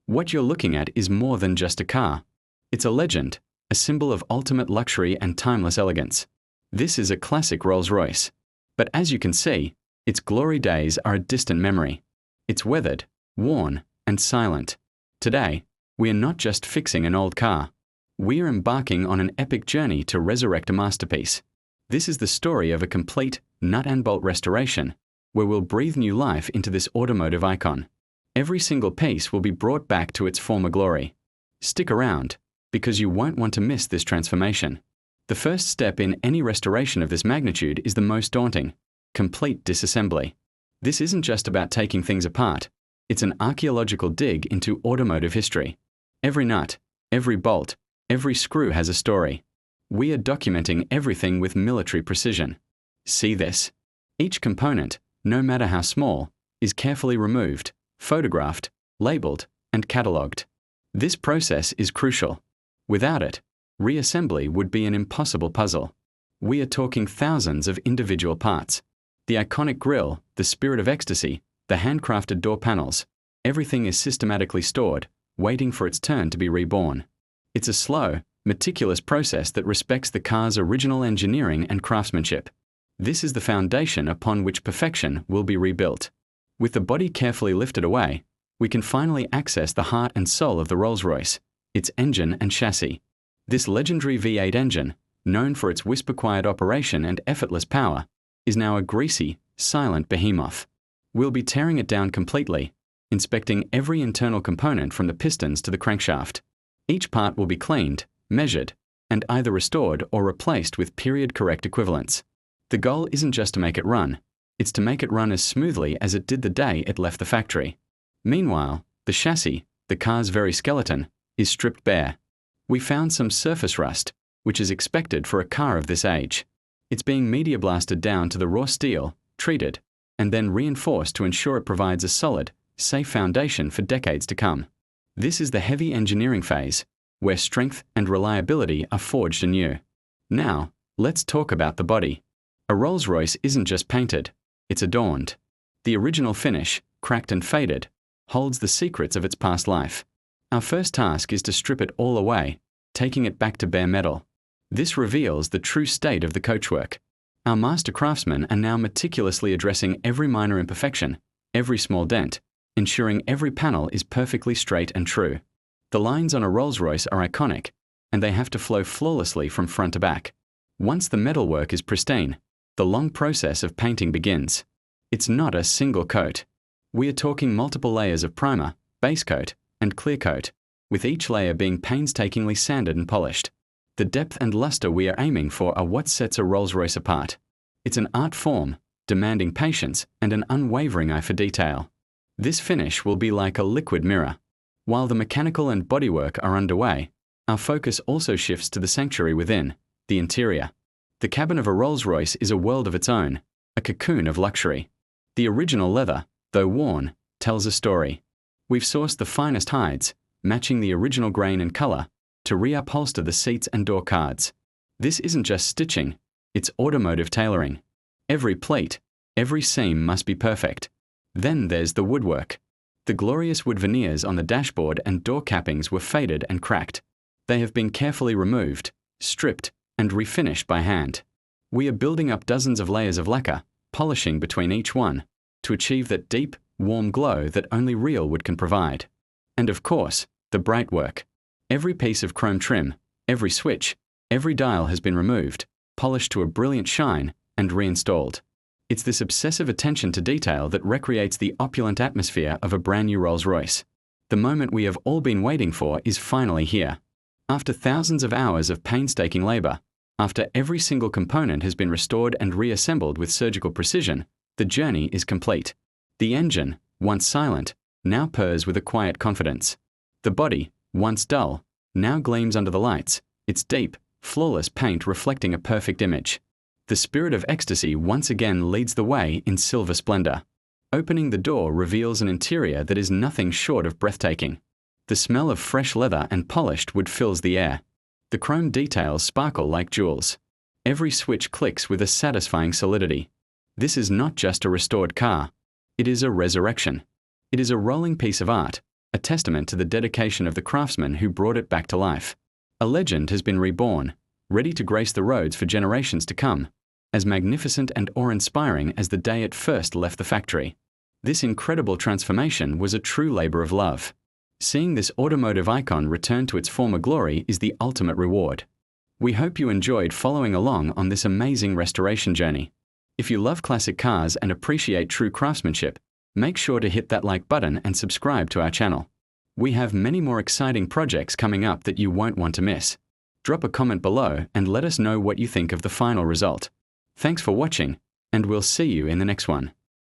What you're looking at is more than just a car. It's a legend, a symbol of ultimate luxury and timeless elegance. This is a classic Rolls-Royce. But as you can see, its glory days are a distant memory. It's weathered, worn, and silent. Today, we are not just fixing an old car. We are embarking on an epic journey to resurrect a masterpiece. This is the story of a complete, nut and bolt restoration, where we'll breathe new life into this automotive icon. Every single piece will be brought back to its former glory. Stick around, because you won't want to miss this transformation. The first step in any restoration of this magnitude is the most daunting: complete disassembly. This isn't just about taking things apart. It's an archaeological dig into automotive history. Every nut, every bolt, every screw has a story. We are documenting everything with military precision. See this? Each component, no matter how small, is carefully removed, photographed, labeled, and catalogued. This process is crucial. Without it, reassembly would be an impossible puzzle. We are talking thousands of individual parts. The iconic grille, the spirit of ecstasy, the handcrafted door panels, everything is systematically stored, waiting for its turn to be reborn. It's a slow, meticulous process that respects the car's original engineering and craftsmanship. This is the foundation upon which perfection will be rebuilt. With the body carefully lifted away, we can finally access the heart and soul of the Rolls-Royce, its engine and chassis. This legendary V8 engine, known for its whisper-quiet operation and effortless power, is now a greasy, silent behemoth. We'll be tearing it down completely, inspecting every internal component from the pistons to the crankshaft. Each part will be cleaned, measured, and either restored or replaced with period-correct equivalents. The goal isn't just to make it run, it's to make it run as smoothly as it did the day it left the factory. Meanwhile, the chassis, the car's very skeleton, is stripped bare. We found some surface rust, which is expected for a car of this age. It's being media blasted down to the raw steel, treated, and then reinforced to ensure it provides a solid, safe foundation for decades to come. This is the heavy engineering phase, where strength and reliability are forged anew. Now, let's talk about the body. A Rolls-Royce isn't just painted, it's adorned. The original finish, cracked and faded, holds the secrets of its past life. Our first task is to strip it all away, taking it back to bare metal. This reveals the true state of the coachwork. Our master craftsmen are now meticulously addressing every minor imperfection, every small dent, ensuring every panel is perfectly straight and true. The lines on a Rolls-Royce are iconic, and they have to flow flawlessly from front to back. Once the metalwork is pristine, the long process of painting begins. It's not a single coat. We are talking multiple layers of primer, base coat, and clear coat, with each layer being painstakingly sanded and polished. The depth and luster we are aiming for are what sets a Rolls-Royce apart. It's an art form, demanding patience and an unwavering eye for detail. This finish will be like a liquid mirror. While the mechanical and bodywork are underway, our focus also shifts to the sanctuary within, the interior. The cabin of a Rolls-Royce is a world of its own, a cocoon of luxury. The original leather, though worn, tells a story. We've sourced the finest hides, matching the original grain and color, to reupholster the seats and door cards. This isn't just stitching, it's automotive tailoring. Every pleat, every seam must be perfect. Then there's the woodwork. The glorious wood veneers on the dashboard and door cappings were faded and cracked. They have been carefully removed, stripped, and refinished by hand. We are building up dozens of layers of lacquer, polishing between each one, to achieve that deep, warm glow that only real wood can provide. And of course, the bright work. Every piece of chrome trim, every switch, every dial has been removed, polished to a brilliant shine, and reinstalled. It's this obsessive attention to detail that recreates the opulent atmosphere of a brand new Rolls-Royce. The moment we have all been waiting for is finally here. After thousands of hours of painstaking labor, after every single component has been restored and reassembled with surgical precision, the journey is complete. The engine, once silent, now purrs with a quiet confidence. The body, once dull, now gleams under the lights, its deep, flawless paint reflecting a perfect image. The spirit of ecstasy once again leads the way in silver splendor. Opening the door reveals an interior that is nothing short of breathtaking. The smell of fresh leather and polished wood fills the air. The chrome details sparkle like jewels. Every switch clicks with a satisfying solidity. This is not just a restored car. It is a resurrection. It is a rolling piece of art, a testament to the dedication of the craftsmen who brought it back to life. A legend has been reborn, ready to grace the roads for generations to come, as magnificent and awe-inspiring as the day it first left the factory. This incredible transformation was a true labor of love. Seeing this automotive icon return to its former glory is the ultimate reward. We hope you enjoyed following along on this amazing restoration journey. If you love classic cars and appreciate true craftsmanship, make sure to hit that like button and subscribe to our channel. We have many more exciting projects coming up that you won't want to miss. Drop a comment below and let us know what you think of the final result. Thanks for watching, and we'll see you in the next one.